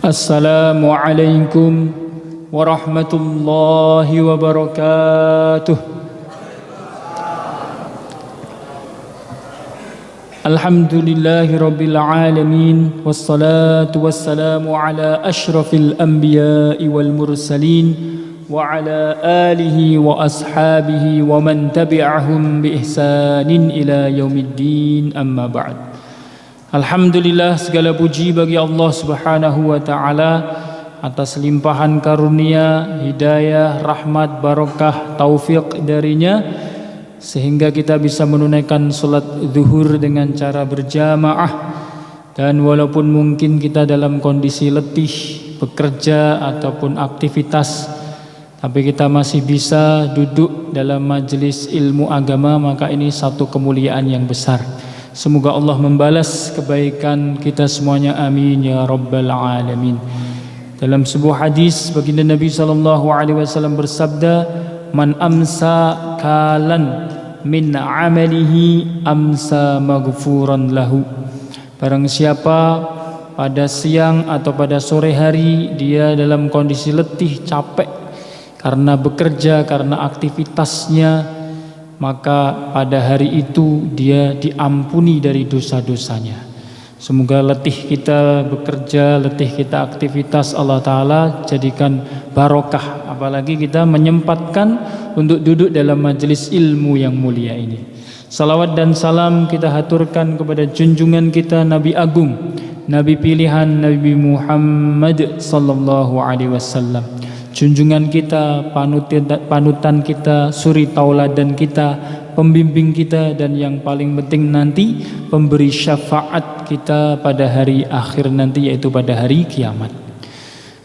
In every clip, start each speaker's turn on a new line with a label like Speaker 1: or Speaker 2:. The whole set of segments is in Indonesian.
Speaker 1: Assalamualaikum warahmatullahi wabarakatuh. Alhamdulillahi rabbil alamin, wassalatu wassalamu ala ashrafil anbiya'i wal mursalin wa ala alihi wa ashabihi wa man tabi'ahum bi ihsanin ila yaumiddin, amma ba'd. Alhamdulillah, segala puji bagi Allah Subhanahu wa taala atas limpahan karunia, hidayah, rahmat, barakah, taufik darinya sehingga kita bisa menunaikan salat zuhur dengan cara berjamaah. Dan walaupun mungkin kita dalam kondisi letih bekerja ataupun aktivitas, tapi kita masih bisa duduk dalam majelis ilmu agama, maka ini satu kemuliaan yang besar. Semoga Allah membalas kebaikan kita semuanya, amin ya rabbal alamin. Dalam sebuah hadis baginda Nabi SAW bersabda, man amsa kalan min amalihi amsa maghfuran lahu. Barang siapa pada siang atau pada sore hari dia dalam kondisi letih, capek karena bekerja, karena aktivitasnya, maka pada hari itu dia diampuni dari dosa-dosanya. Semoga letih kita bekerja, letih kita aktivitas, Allah Ta'ala jadikan barokah. Apalagi kita menyempatkan untuk duduk dalam majelis ilmu yang mulia ini. Salawat dan salam kita haturkan kepada junjungan kita, Nabi Agung, Nabi pilihan, Nabi Muhammad sallallahu alaihi wasallam. Junjungan kita, panutan kita, suri tauladan kita, pembimbing kita, dan yang paling penting nanti pemberi syafaat kita pada hari akhir nanti, yaitu pada hari kiamat.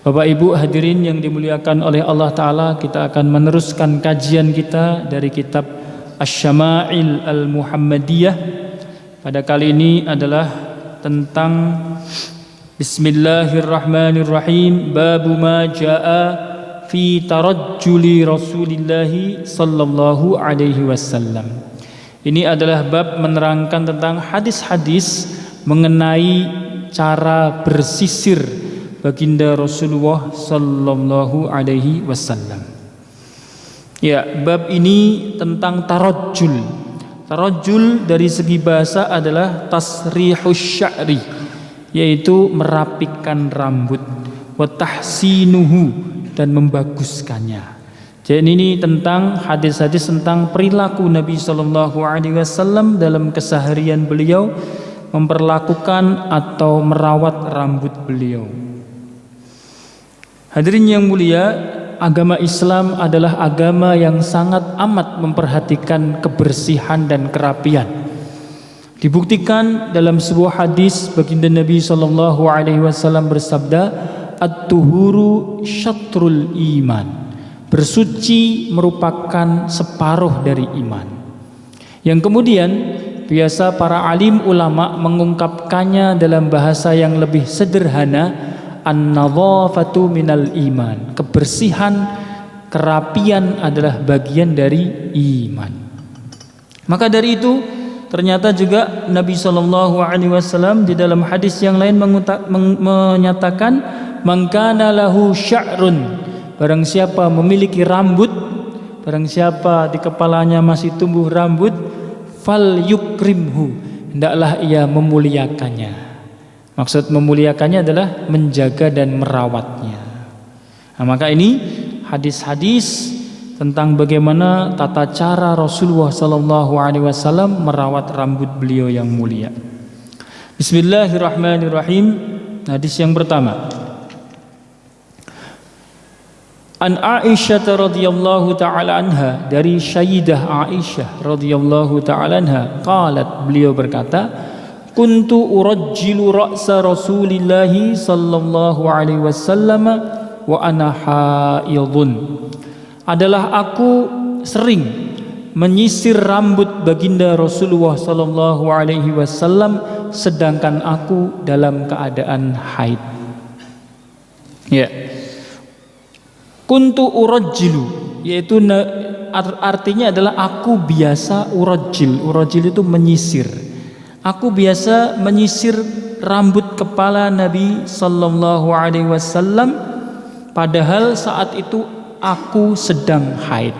Speaker 1: Bapak Ibu hadirin yang dimuliakan oleh Allah Ta'ala, kita akan meneruskan kajian kita dari kitab Asy-Syama'il Al-Muhammadiyah. Pada kali ini adalah tentang Bismillahirrahmanirrahim, babu ma jaa fi tarajjuli Rasulillahi sallallahu alaihi wasallam. Ini adalah bab menerangkan tentang hadis-hadis mengenai cara bersisir baginda Rasulullah sallallahu alaihi wasallam. Ya, bab ini tentang tarajjul. Tarajjul dari segi bahasa adalah tasrihus sya'ri, yaitu merapikan rambut, wa tahsinuhu, dan membaguskannya. Jadi ini tentang hadis-hadis tentang perilaku Nabi Sallallahu Alaihi Wasallam dalam keseharian beliau memperlakukan atau merawat rambut beliau. Hadirin yang mulia, agama Islam adalah agama yang sangat amat memperhatikan kebersihan dan kerapian. Dibuktikan dalam sebuah hadis baginda Nabi Sallallahu Alaihi Wasallam bersabda, at-tuhuru syatrul iman. Bersuci merupakan separuh dari iman. Yang kemudian biasa para alim ulama mengungkapkannya dalam bahasa yang lebih sederhana, an-nadhafatu minal iman. Kebersihan, kerapian adalah bagian dari iman. Maka dari itu ternyata juga Nabi SAW di dalam hadis yang lain menyatakan, man kana lahu sya'run, barang siapa memiliki rambut, barang siapa di kepalanya masih tumbuh rambut, fal yukrimhu, hendaklah ia memuliakannya. Maksud memuliakannya adalah menjaga dan merawatnya. Nah, maka ini hadis-hadis tentang bagaimana tata cara Rasulullah SAW merawat rambut beliau yang mulia. Bismillahirrahmanirrahim. Hadis yang pertama, an Aisyah radhiyallahu taala anha, dari Sayyidah Aisyah radhiyallahu taala anha, qalat, beliau berkata, kuntu urajjilu ra'sa Rasulillah sallallahu alaihi wasallam wa ana haidun. Adalah aku sering menyisir rambut baginda Rasulullah sallallahu alaihi wasallam sedangkan aku dalam keadaan haid. Ya. Kuntu urajjilu, yaitu artinya adalah aku biasa urajjil. Urajjil itu menyisir. Aku biasa menyisir rambut kepala Nabi sallallahu alaihi wasallam padahal saat itu aku sedang haid.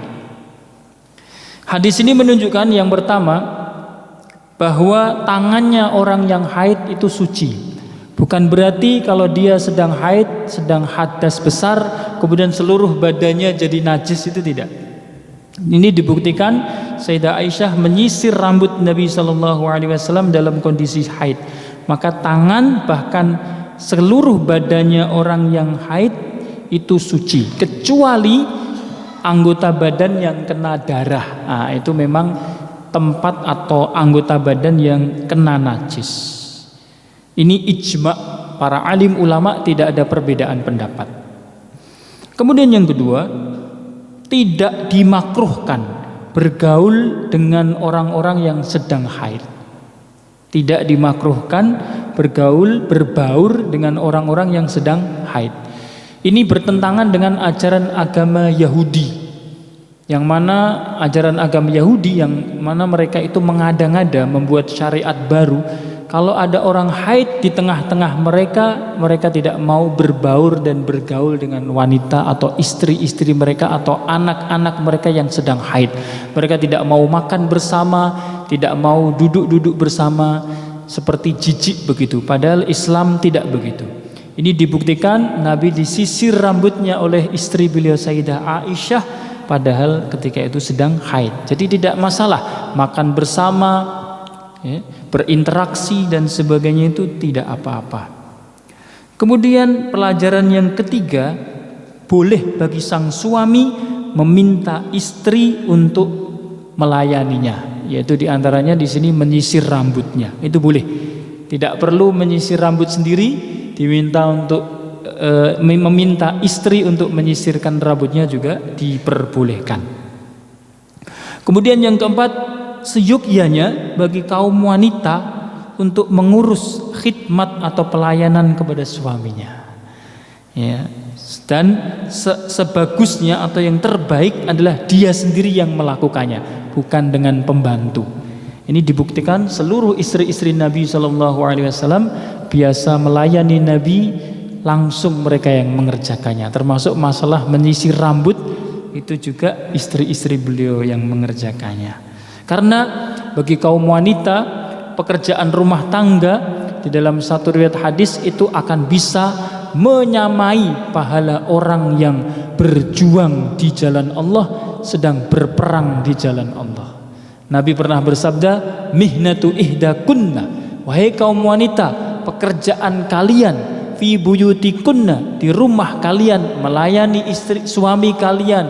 Speaker 1: Hadis ini menunjukkan yang pertama bahwa tangannya orang yang haid itu suci. Bukan berarti kalau dia sedang haid, sedang hadas besar, kemudian seluruh badannya jadi najis, itu tidak. Ini dibuktikan Sayyidah Aisyah menyisir rambut Nabi SAW dalam kondisi haid. Maka tangan bahkan seluruh badannya orang yang haid itu suci, kecuali anggota badan yang kena darah. Nah, itu memang tempat atau anggota badan yang kena najis. Ini ijma' para alim ulama, tidak ada perbedaan pendapat. Kemudian yang kedua, tidak dimakruhkan bergaul dengan orang-orang yang sedang haid. Tidak dimakruhkan berbaur dengan orang-orang yang sedang haid. Ini bertentangan dengan ajaran agama Yahudi, yang mana ajaran agama Yahudi yang mana mereka itu mengada-ngada membuat syariat baru. Kalau ada orang haid di tengah-tengah mereka, mereka tidak mau berbaur dan bergaul dengan wanita atau istri-istri mereka atau anak-anak mereka yang sedang haid. Mereka tidak mau makan bersama, tidak mau duduk-duduk bersama, seperti jijik begitu. Padahal Islam tidak begitu. Ini dibuktikan Nabi disisir rambutnya oleh istri beliau Sayyidah Aisyah padahal ketika itu sedang haid. Jadi tidak masalah makan bersama, ya, berinteraksi dan sebagainya, itu tidak apa-apa. Kemudian pelajaran yang ketiga, boleh bagi sang suami meminta istri untuk melayaninya, yaitu diantaranya di sini menyisir rambutnya, itu boleh. Tidak perlu menyisir rambut sendiri, diminta untuk meminta istri untuk menyisirkan rambutnya juga diperbolehkan. Kemudian yang keempat, seyogyanya bagi kaum wanita untuk mengurus khidmat atau pelayanan kepada suaminya, ya. Dan sebagusnya atau yang terbaik adalah dia sendiri yang melakukannya, bukan dengan pembantu. Ini dibuktikan seluruh istri-istri Nabi SAW biasa melayani Nabi, langsung mereka yang mengerjakannya. Termasuk masalah menyisir rambut, itu juga istri-istri beliau yang mengerjakannya. Karena bagi kaum wanita, pekerjaan rumah tangga di dalam satu riwayat hadis itu akan bisa menyamai pahala orang yang berjuang di jalan Allah, sedang berperang di jalan Allah. Nabi pernah bersabda, mihnatu ihdakunna, wahai kaum wanita, pekerjaan kalian fi buyutikunna, di rumah kalian, melayani istri suami kalian,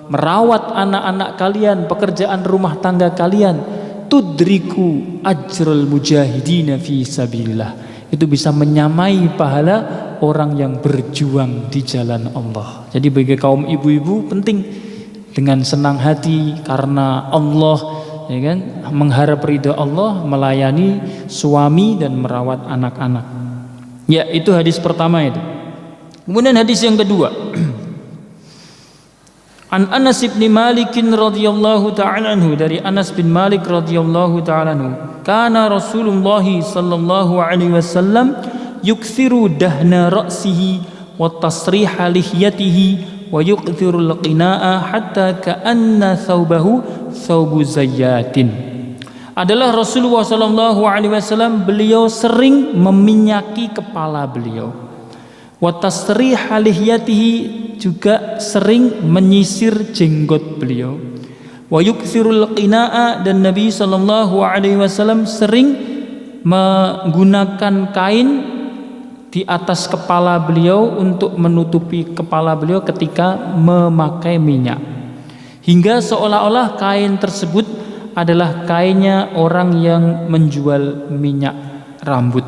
Speaker 1: merawat anak-anak kalian, pekerjaan rumah tangga kalian, tudriku ajrul mujahidina fi sabilillah, itu bisa menyamai pahala orang yang berjuang di jalan Allah. Jadi bagi kaum ibu-ibu penting dengan senang hati karena Allah, ya kan, mengharap ridha Allah, melayani suami dan merawat anak-anak. Ya, itu hadis pertama itu. Kemudian hadis yang kedua, An Anas bin Malik radhiyallahu ta'ala anhu, dari Anas bin Malik radhiyallahu ta'ala anhu, kana Rasulullah sallallahu alaihi wasallam yukthiru dahna ra'sihi wa tasriha lihyatihi wa yukthiru al-qina'a hatta ka'anna thawbahu thawbu zayyatin. Adalah Rasulullah sallallahu alaihi wasallam, beliau sering meminyaki kepala beliau. Wa tasriha lihyatihi, juga sering menyisir jenggot beliau. Wa yukthirul qina'a, dan Nabi sallallahu alaihi wasallam sering menggunakan kain di atas kepala beliau untuk menutupi kepala beliau ketika memakai minyak, hingga seolah-olah kain tersebut adalah kainnya orang yang menjual minyak rambut.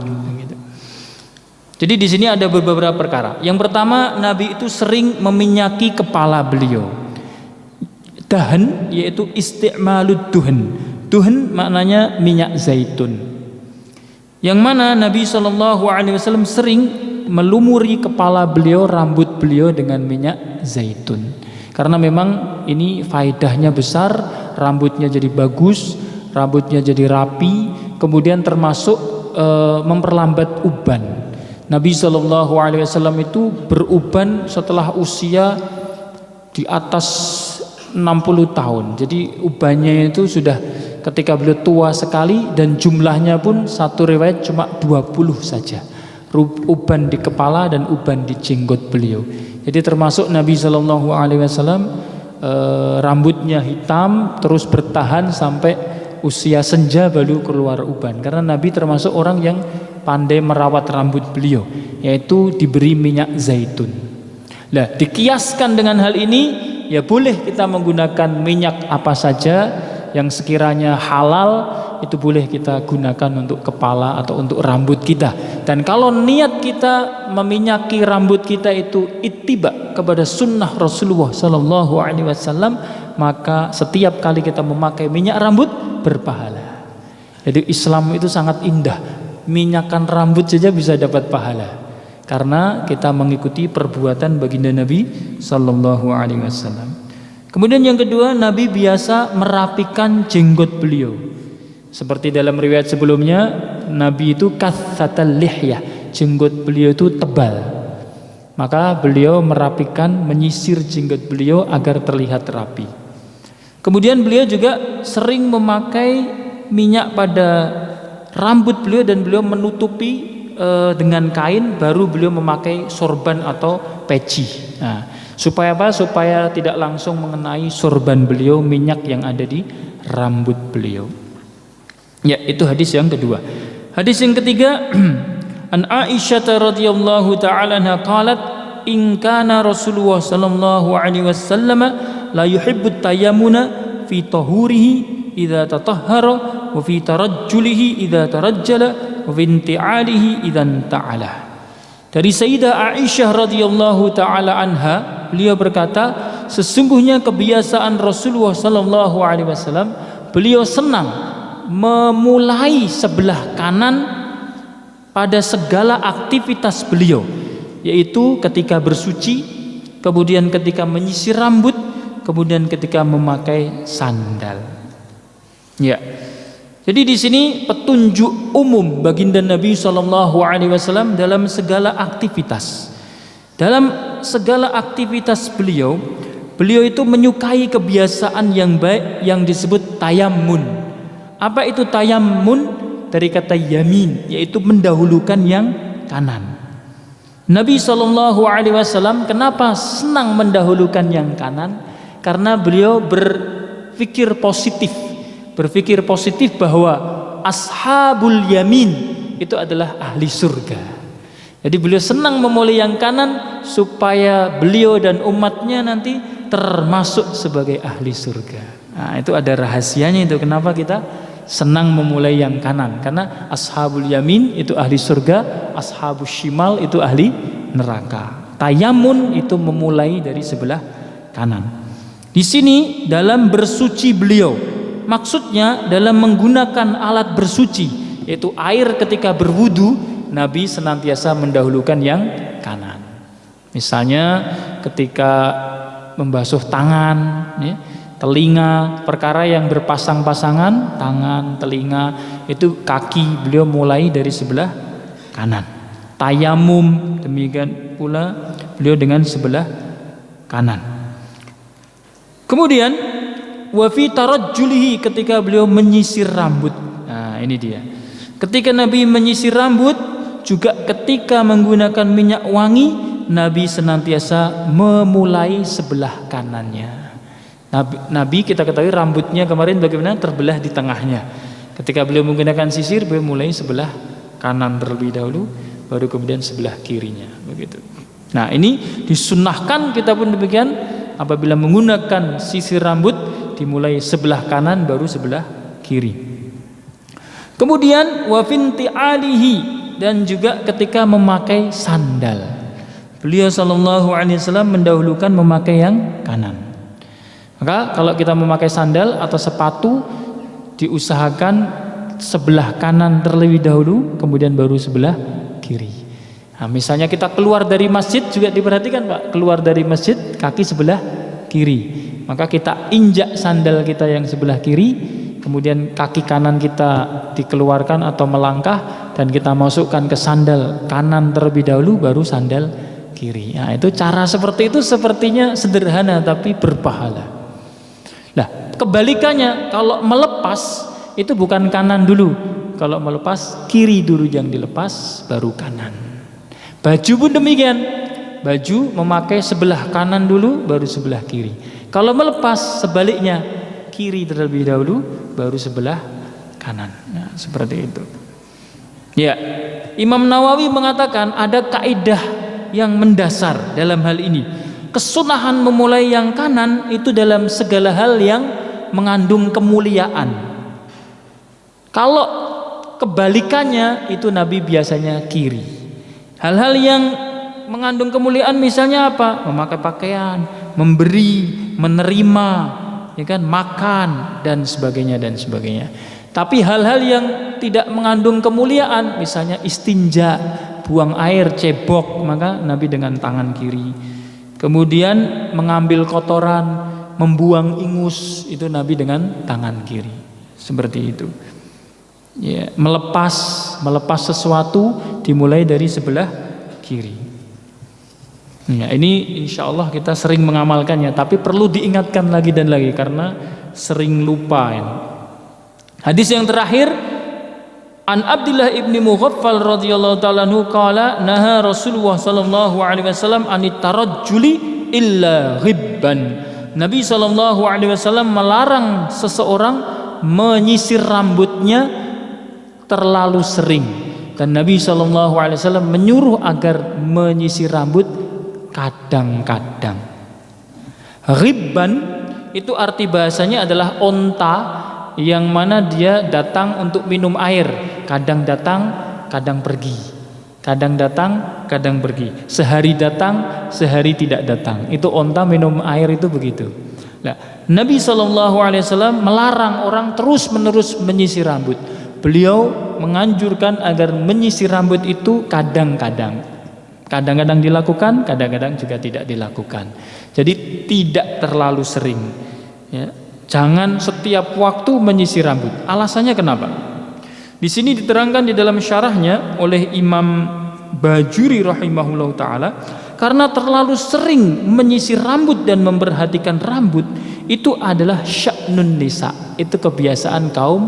Speaker 1: Jadi di sini ada beberapa perkara. Yang pertama, Nabi itu sering meminyaki kepala beliau. Dahan, yaitu isti'malud duhan. Duhan maknanya minyak zaitun. Yang mana Nabi SAW sering melumuri kepala beliau, rambut beliau dengan minyak zaitun. Karena memang ini faedahnya besar, rambutnya jadi bagus, rambutnya jadi rapi, kemudian termasuk memperlambat uban. Nabi SAW itu beruban setelah usia di atas 60 tahun. Jadi ubannya itu sudah ketika beliau tua sekali, dan jumlahnya pun satu riwayat cuma 20 saja. Uban di kepala dan uban di jenggot beliau. Jadi termasuk Nabi SAW rambutnya hitam terus bertahan sampai usia senja baru keluar uban. Karena Nabi termasuk orang yang pandai merawat rambut beliau, yaitu diberi minyak zaitun. Nah, dikiaskan dengan hal ini, ya boleh kita menggunakan minyak apa saja yang sekiranya halal, itu boleh kita gunakan untuk kepala atau untuk rambut kita. Dan kalau niat kita meminyaki rambut kita itu ittiba kepada sunnah Rasulullah SAW, maka setiap kali kita memakai minyak rambut berpahala. Jadi Islam itu sangat indah. Minyakan rambut saja bisa dapat pahala, karena kita mengikuti perbuatan baginda Nabi SAW. Kemudian yang kedua, Nabi biasa merapikan jenggot beliau. Seperti dalam riwayat sebelumnya, Nabi itu kathatal lihyah, jenggot beliau itu tebal. Maka beliau merapikan, menyisir jenggot beliau agar terlihat rapi. Kemudian beliau juga sering memakai minyak pada rambut beliau, dan beliau menutupi dengan kain, baru beliau memakai sorban atau peci. Nah, supaya apa? Supaya tidak langsung mengenai sorban beliau minyak yang ada di rambut beliau. Ya, itu hadis yang kedua. Hadis yang ketiga, an Aisyah radhiyallahu taala anha qalat, in kana Rasulullah sallallahu alaihi wasallam la yuhibbu tayammuna fi tahurihi idza tatahhara wa fi tarajjulihi idza tarajjala wa fi inti'alihi idza ta'ala. Dari Sayyidah Aisyah radhiyallahu taala anha, beliau berkata, sesungguhnya kebiasaan Rasulullah sallallahu alaihi wasallam, beliau senang memulai sebelah kanan pada segala aktivitas beliau, yaitu ketika bersuci, kemudian ketika menyisir rambut, kemudian ketika memakai sandal. Ya. Jadi di sini petunjuk umum baginda Nabi SAW dalam segala aktivitas. Dalam segala aktivitas beliau itu menyukai kebiasaan yang baik yang disebut tayammun. Apa itu tayammun? Dari kata yamin, yaitu mendahulukan yang kanan. Nabi SAW kenapa senang mendahulukan yang kanan? Karena beliau berpikir positif bahwa ashabul yamin itu adalah ahli surga. Jadi beliau senang memulai yang kanan supaya beliau dan umatnya nanti termasuk sebagai ahli surga. Nah, itu ada rahasianya itu kenapa kita senang memulai yang kanan, karena ashabul yamin itu ahli surga, ashabus shimal itu ahli neraka. Tayamun itu memulai dari sebelah kanan. Di sini dalam bersuci beliau, maksudnya dalam menggunakan alat bersuci, yaitu air ketika berwudu, Nabi senantiasa mendahulukan yang kanan. Misalnya ketika membasuh tangan, ya, telinga, perkara yang berpasang-pasangan, tangan, telinga, itu kaki beliau mulai dari sebelah kanan. Tayamum demikian pula beliau dengan sebelah kanan. Kemudian wa fi tarajjulihi, ketika beliau menyisir rambut. Nah, ini dia. Ketika Nabi menyisir rambut, juga ketika menggunakan minyak wangi, Nabi senantiasa memulai sebelah kanannya. Nabi kita ketahui rambutnya kemarin bagaimana, terbelah di tengahnya. Ketika beliau menggunakan sisir, beliau mulai sebelah kanan terlebih dahulu, baru kemudian sebelah kirinya, begitu. Nah, ini disunnahkan kita pun demikian, apabila menggunakan sisir rambut dimulai sebelah kanan baru sebelah kiri. Kemudian wa finti alihi, dan juga ketika memakai sandal, beliau SAW mendahulukan memakai yang kanan. Maka kalau kita memakai sandal atau sepatu, diusahakan sebelah kanan terlebih dahulu, kemudian baru sebelah kiri. Nah, misalnya kita keluar dari masjid juga diperhatikan, Pak, keluar dari masjid kaki sebelah kiri, maka kita injak sandal kita yang sebelah kiri, kemudian kaki kanan kita dikeluarkan atau melangkah, dan kita masukkan ke sandal kanan terlebih dahulu baru sandal kiri. Nah, itu cara seperti itu sepertinya sederhana tapi berpahala. Nah, kebalikannya kalau melepas itu bukan kanan dulu. Kalau melepas kiri dulu yang dilepas baru kanan. Baju pun demikian. Baju memakai sebelah kanan dulu baru sebelah kiri. Kalau melepas sebaliknya, kiri terlebih dahulu baru sebelah kanan. Nah, seperti itu. Ya, Imam Nawawi mengatakan ada kaidah yang mendasar dalam hal ini. Kesunahan memulai yang kanan itu dalam segala hal yang mengandung kemuliaan. Kalau kebalikannya itu Nabi biasanya kiri. Hal-hal yang mengandung kemuliaan misalnya apa? Memakai pakaian, memberi, menerima, ya kan, makan dan sebagainya dan sebagainya. Tapi hal-hal yang tidak mengandung kemuliaan, misalnya istinja, buang air, cebok, maka Nabi dengan tangan kiri. Kemudian mengambil kotoran, membuang ingus, itu Nabi dengan tangan kiri. Seperti itu. Ya, melepas sesuatu dimulai dari sebelah kiri. Ya, ini insya Allah kita sering mengamalkannya, tapi perlu diingatkan lagi dan lagi karena sering lupa ya. Hadis yang terakhir, an Abdullah ibni Mughaffal radhiyallahu ta'ala anhu qala naha Rasulullah sallallahu alaihi wasallam anit tarajjuli illa ghibban. Nabi sallallahu alaihi wasallam melarang seseorang menyisir rambutnya terlalu sering, dan Nabi sallallahu alaihi wasallam menyuruh agar menyisir rambut kadang-kadang. Ghibban itu arti bahasanya adalah onta yang mana dia datang untuk minum air, kadang datang, kadang pergi. Kadang datang, kadang pergi. Sehari datang, sehari tidak datang. Itu onta minum air itu begitu. Nah, Nabi SAW melarang orang terus-menerus menyisir rambut. Beliau menganjurkan agar menyisir rambut itu kadang-kadang. Kadang-kadang dilakukan, kadang-kadang juga tidak dilakukan. Jadi tidak terlalu sering. Ya. Jangan setiap waktu menyisir rambut. Alasannya kenapa? Di sini diterangkan di dalam syarahnya oleh Imam Bajuri rahimahullah taala, karena terlalu sering menyisir rambut dan memperhatikan rambut itu adalah sya'nun nisa, itu kebiasaan kaum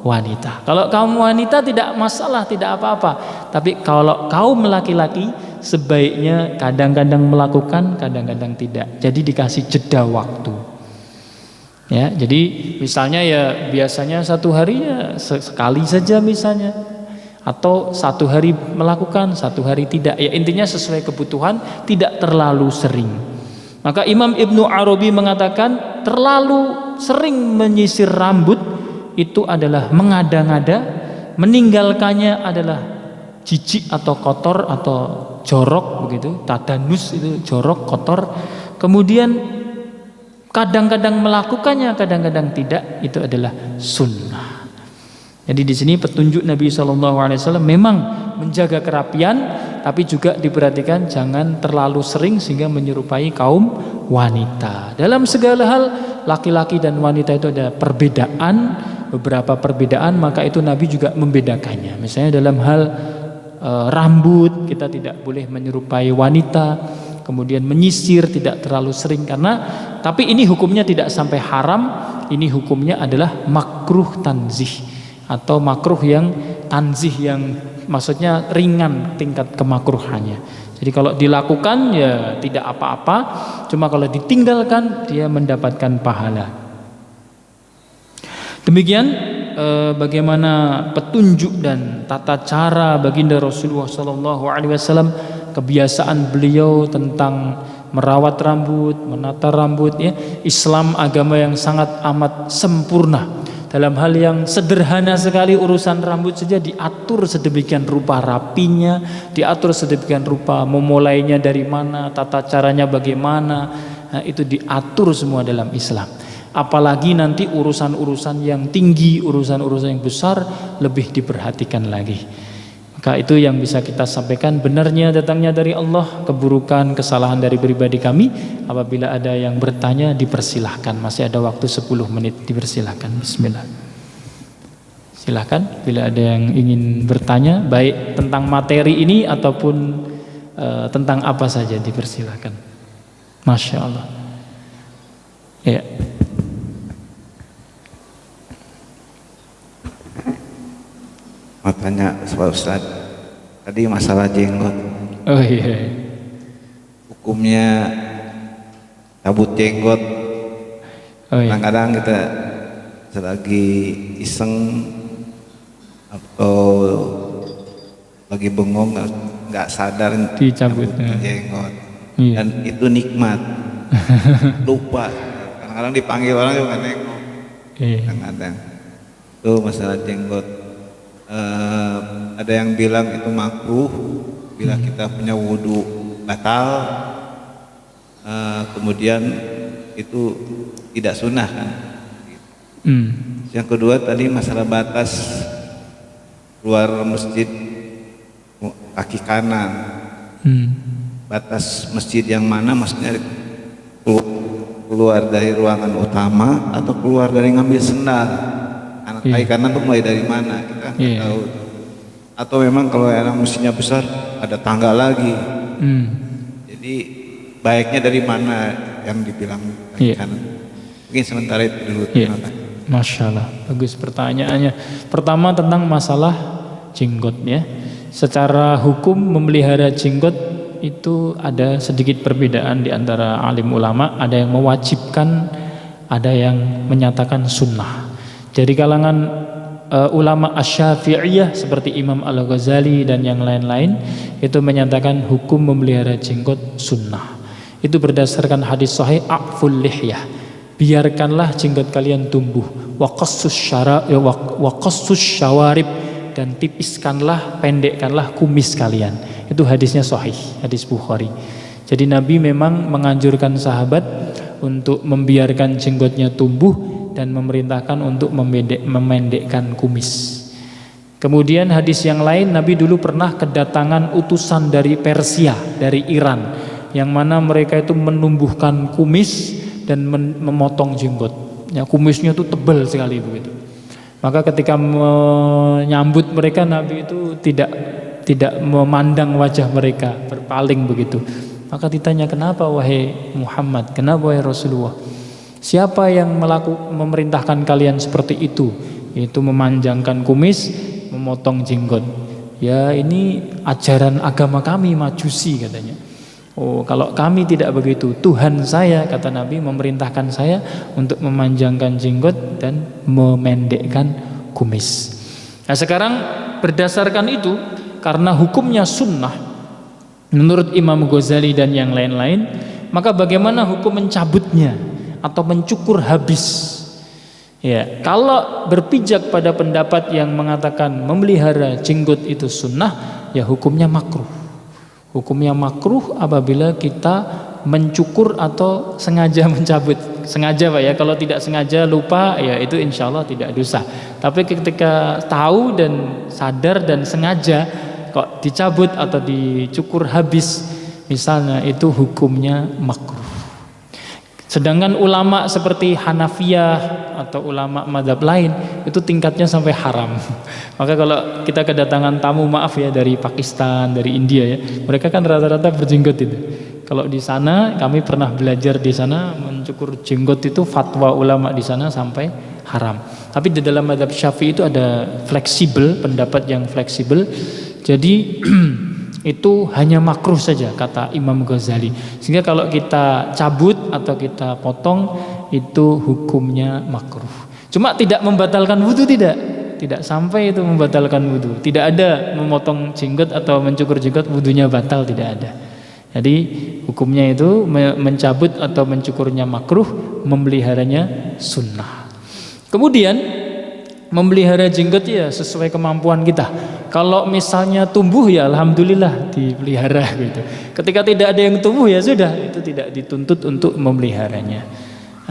Speaker 1: wanita. Kalau kaum wanita tidak masalah, tidak apa-apa. Tapi kalau kaum laki-laki sebaiknya kadang-kadang melakukan, kadang-kadang tidak. Jadi dikasih jeda waktu. Ya, jadi misalnya ya biasanya satu hari ya sekali saja misalnya, atau satu hari melakukan, satu hari tidak. Ya intinya sesuai kebutuhan, tidak terlalu sering. Maka Imam Ibnu Arabi mengatakan terlalu sering menyisir rambut itu adalah mengada-ngada, meninggalkannya adalah jijik atau kotor atau jorok begitu, tadanus itu jorok, kotor. Kemudian kadang-kadang melakukannya, kadang-kadang tidak, itu adalah sunnah. Jadi di sini petunjuk Nabi SAW memang menjaga kerapian, tapi juga diperhatikan jangan terlalu sering sehingga menyerupai kaum wanita. Dalam segala hal laki-laki dan wanita itu ada perbedaan, beberapa perbedaan, maka itu Nabi juga membedakannya. Misalnya dalam hal rambut kita tidak boleh menyerupai wanita. Kemudian menyisir tidak terlalu sering tapi ini hukumnya tidak sampai haram, ini hukumnya adalah makruh tanzih atau makruh yang tanzih yang maksudnya ringan tingkat kemakruhannya. Jadi kalau dilakukan ya tidak apa-apa, cuma kalau ditinggalkan dia mendapatkan pahala. Demikian bagaimana petunjuk dan tata cara baginda Rasulullah SAW, kebiasaan beliau tentang merawat rambut, menata rambut ya. Islam agama yang sangat amat sempurna. Dalam hal yang sederhana sekali urusan rambut saja diatur sedemikian rupa rapinya, diatur sedemikian rupa memulainya dari mana, tata caranya bagaimana. Nah, itu diatur semua dalam Islam. Apalagi nanti urusan-urusan yang tinggi, urusan-urusan yang besar lebih diperhatikan lagi. Maka itu yang bisa kita sampaikan, benarnya datangnya dari Allah, keburukan, kesalahan dari pribadi kami. Apabila ada yang bertanya dipersilahkan, masih ada waktu 10 menit, dipersilahkan. Bismillah. Silahkan bila ada yang ingin bertanya, baik tentang materi ini ataupun tentang apa saja, dipersilahkan. Masya Allah. Ya.
Speaker 2: Mau tanya Pak Ustadz, tadi masalah jenggot.
Speaker 1: Oh iya.
Speaker 2: Hukumnya cabut jenggot.
Speaker 1: Oh iya.
Speaker 2: Kadang-kadang kita selagi iseng atau lagi bengong nggak sadar
Speaker 1: Dicabut,
Speaker 2: jenggot.
Speaker 1: Iya.
Speaker 2: Dan itu nikmat. Lupa. Kadang-kadang dipanggil orang juga nggak nengok.
Speaker 1: Iya.
Speaker 2: Kadang-kadang itu masalah jenggot. Ada yang bilang itu makruh bila kita punya wudhu batal, kemudian itu tidak sunnah kan. Yang kedua tadi masalah batas keluar masjid kaki kanan. Batas masjid yang mana, maksudnya keluar dari ruangan utama atau keluar dari ngambil sendal. Anak kaki kanan tuh mulai dari mana kita nggak tahu. Atau memang kalau anak mesinnya besar ada tangga lagi. Jadi baiknya dari mana yang dibilang kaki kanan? Mungkin sementara itu dulu.
Speaker 1: Masya Allah, bagus pertanyaannya. Pertama tentang masalah jenggot ya. Secara hukum memelihara jenggot itu ada sedikit perbedaan di antara alim ulama. Ada yang mewajibkan, ada yang menyatakan sunnah. Dari kalangan ulama Asy-Syafi'iyah seperti Imam Al-Ghazali dan yang lain-lain itu menyatakan hukum memelihara jenggot sunnah. Itu berdasarkan hadis sahih a'ful lihyah, biarkanlah jenggot kalian tumbuh, wa qassus syawarib, dan tipiskanlah, pendekkanlah kumis kalian. Itu hadisnya sahih, hadis Bukhari. Jadi Nabi memang menganjurkan sahabat untuk membiarkan jenggotnya tumbuh dan memerintahkan untuk memendekkan kumis. Kemudian hadis yang lain, Nabi dulu pernah kedatangan utusan dari Persia, dari Iran, yang mana mereka itu menumbuhkan kumis dan memotong jenggot. Ya, kumisnya itu tebal sekali begitu. Maka ketika menyambut mereka, Nabi itu tidak memandang wajah mereka, berpaling begitu. Maka ditanya, kenapa wahai Muhammad, kenapa wahai Rasulullah? Siapa yang memerintahkan kalian seperti itu? Yaitu memanjangkan kumis, memotong jenggot. Ya, ini ajaran agama kami Majusi katanya. Oh, kalau kami tidak begitu, Tuhan saya, kata Nabi, memerintahkan saya untuk memanjangkan jenggot dan memendekkan kumis. Nah sekarang berdasarkan itu, karena hukumnya sunnah menurut Imam Ghazali dan yang lain-lain, maka bagaimana hukum mencabutnya atau mencukur habis? Ya, kalau berpijak pada pendapat yang mengatakan memelihara jenggot itu sunnah, ya hukumnya makruh. Hukumnya makruh apabila kita mencukur atau sengaja mencabut. Sengaja Pak ya, kalau tidak sengaja lupa ya itu insya Allah tidak dosa. Tapi ketika tahu dan sadar dan sengaja kok dicabut atau dicukur habis misalnya, itu hukumnya makruh. Sedangkan ulama seperti Hanafiyah atau ulama mazhab lain itu tingkatnya sampai haram. Maka kalau kita kedatangan tamu, maaf ya, dari Pakistan, dari India ya, mereka kan rata-rata berjenggot itu. Kalau di sana kami pernah belajar di sana, mencukur jenggot itu fatwa ulama di sana sampai haram. Tapi di dalam mazhab Syafi'i itu ada fleksibel, pendapat yang fleksibel. Jadi itu hanya makruh saja kata Imam Ghazali. Sehingga kalau kita cabut atau kita potong itu hukumnya makruh. Cuma tidak membatalkan wudu, tidak sampai itu membatalkan wudu. Tidak ada memotong jenggot atau mencukur jenggot wudunya batal, tidak ada. Jadi hukumnya itu mencabut atau mencukurnya makruh, memeliharanya sunnah. Kemudian memelihara jenggot ya sesuai kemampuan kita. Kalau misalnya tumbuh ya alhamdulillah dipelihara gitu. Ketika tidak ada yang tumbuh ya sudah, itu tidak dituntut untuk memeliharanya.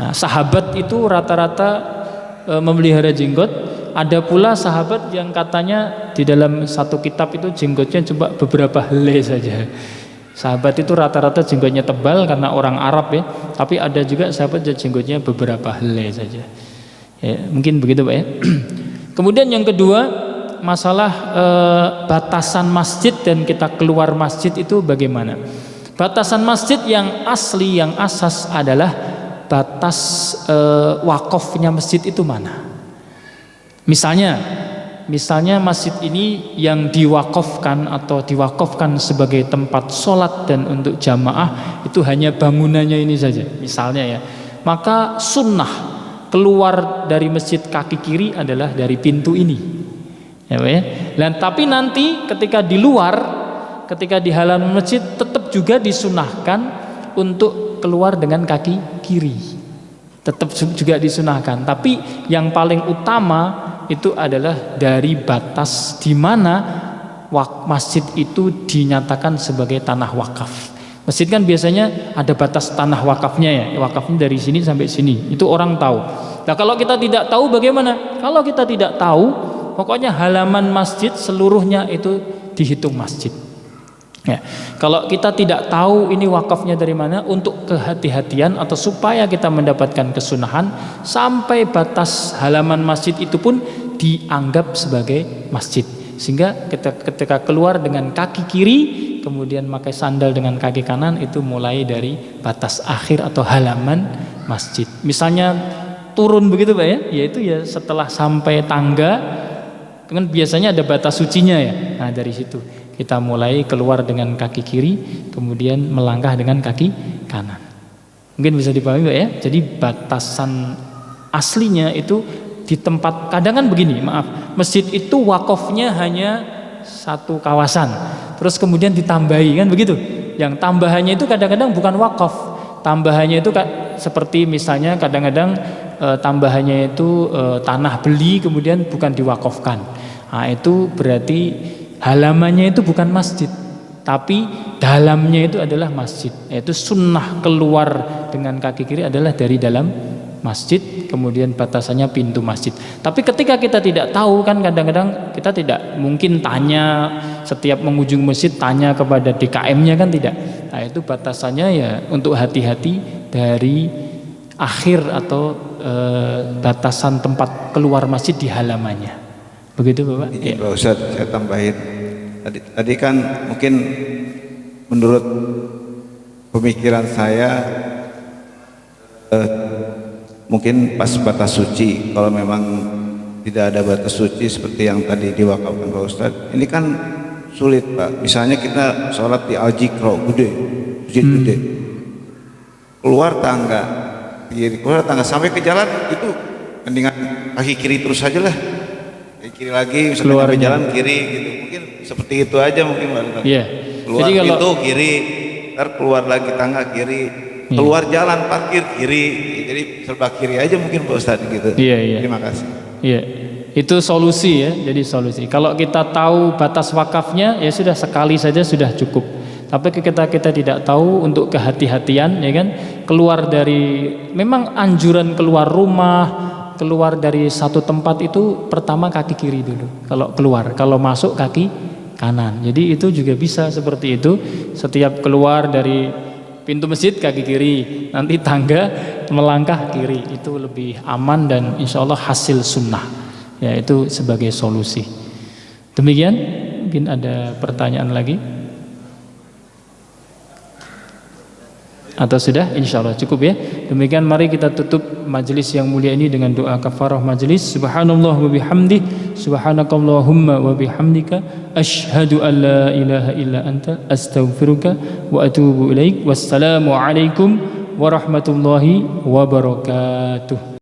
Speaker 1: Nah, sahabat itu rata-rata memelihara jenggot. Ada pula sahabat yang katanya di dalam satu kitab itu jenggotnya cuma beberapa helai saja. Sahabat itu rata-rata jenggotnya tebal karena orang Arab ya. Tapi ada juga sahabat yang jenggotnya beberapa helai saja. Ya, mungkin begitu Pak ya. Kemudian yang kedua, masalah batasan masjid dan kita keluar masjid itu bagaimana? Batasan masjid yang asli, yang asas adalah batas wakafnya masjid itu mana. Misalnya masjid ini yang diwakafkan atau diwakafkan sebagai tempat sholat dan untuk jamaah itu hanya bangunannya ini saja, misalnya ya, maka sunnah keluar dari masjid kaki kiri adalah dari pintu ini, ya, ya. Dan tapi nanti ketika di luar, ketika di halaman masjid tetap juga disunahkan untuk keluar dengan kaki kiri, tetap juga disunahkan. Tapi yang paling utama itu adalah dari batas di mana masjid itu dinyatakan sebagai tanah wakaf. Masjid kan biasanya ada batas tanah wakafnya ya, wakafnya dari sini sampai sini, itu orang tahu. Nah kalau kita tidak tahu bagaimana? Kalau kita tidak tahu, pokoknya halaman masjid seluruhnya itu dihitung masjid. Ya, kalau kita tidak tahu ini wakafnya dari mana, untuk kehati-hatian atau supaya kita mendapatkan kesunahan, sampai batas halaman masjid itu pun dianggap sebagai masjid. Sehingga ketika keluar dengan kaki kiri, kemudian pakai sandal dengan kaki kanan, itu mulai dari batas akhir atau halaman masjid. Misalnya turun begitu Pak ya, yaitu ya setelah sampai tangga, kan biasanya ada batas sucinya ya. Nah dari situ kita mulai keluar dengan kaki kiri, kemudian melangkah dengan kaki kanan. Mungkin bisa dipahami Pak ya. Jadi batasan aslinya itu di tempat, kadang kan begini, maaf, masjid itu wakafnya hanya satu kawasan, terus kemudian ditambahi kan begitu. Yang tambahannya itu kadang-kadang bukan wakaf, tambahannya itu seperti misalnya kadang-kadang tambahannya itu tanah beli kemudian bukan diwakafkan. Nah itu berarti halamannya itu bukan masjid, tapi dalamnya itu adalah masjid. Yaitu sunnah keluar dengan kaki kiri adalah dari dalam masjid, kemudian batasannya pintu masjid. Tapi ketika kita tidak tahu, kan kadang-kadang kita tidak mungkin tanya setiap mengunjungi masjid, tanya kepada DKM-nya kan tidak. Nah itu batasannya ya untuk hati-hati dari akhir atau batasan tempat keluar masjid di halamannya. Begitu Bapak?
Speaker 2: Ini Pak Ustadz, saya tambahin. Tadi kan mungkin menurut pemikiran saya mungkin pas batas suci, kalau memang tidak ada batas suci seperti yang tadi diwakafkan Pak Ustadz, ini kan sulit Pak. Misalnya kita sholat di Al-Jikro gede, masjid gede, keluar tangga kiri, keluar tangga sampai ke jalan, itu mendingan kaki kiri terus saja lah, kaki kiri lagi, misalnya sampai jalan kiri gitu. Mungkin seperti itu aja mungkin Pak.
Speaker 1: Iya.
Speaker 2: Keluar
Speaker 1: jadi
Speaker 2: pintu kiri, ntar keluar lagi tangga kiri, keluar jalan parkir kiri, jadi serba kiri aja mungkin Pak Ustadz gitu.
Speaker 1: Iya.
Speaker 2: Terima kasih.
Speaker 1: Iya, itu solusi ya. Jadi solusi. Kalau kita tahu batas wakafnya, ya sudah sekali saja sudah cukup. Tapi kita tidak tahu, untuk kehati-hatian ya kan, keluar dari, memang anjuran keluar rumah, keluar dari satu tempat itu pertama kaki kiri dulu. Kalau keluar, kalau masuk kaki kanan. Jadi itu juga bisa seperti itu. Setiap keluar dari pintu masjid kaki kiri, nanti tangga melangkah kiri, itu lebih aman dan insya Allah hasil sunnah. Ya itu sebagai solusi. Demikian, mungkin ada pertanyaan lagi? Atau sudah? Insya Allah cukup ya. Demikian, mari kita tutup majelis yang mulia ini dengan doa kafarah majelis. Subhanallah wa bihamdih, subhanakallahumma wa bihamdika, asyhadu an la ilaha illa anta, astaghfiruka wa atubu ilaik. Wassalamu alaikum warahmatullahi wabarakatuh.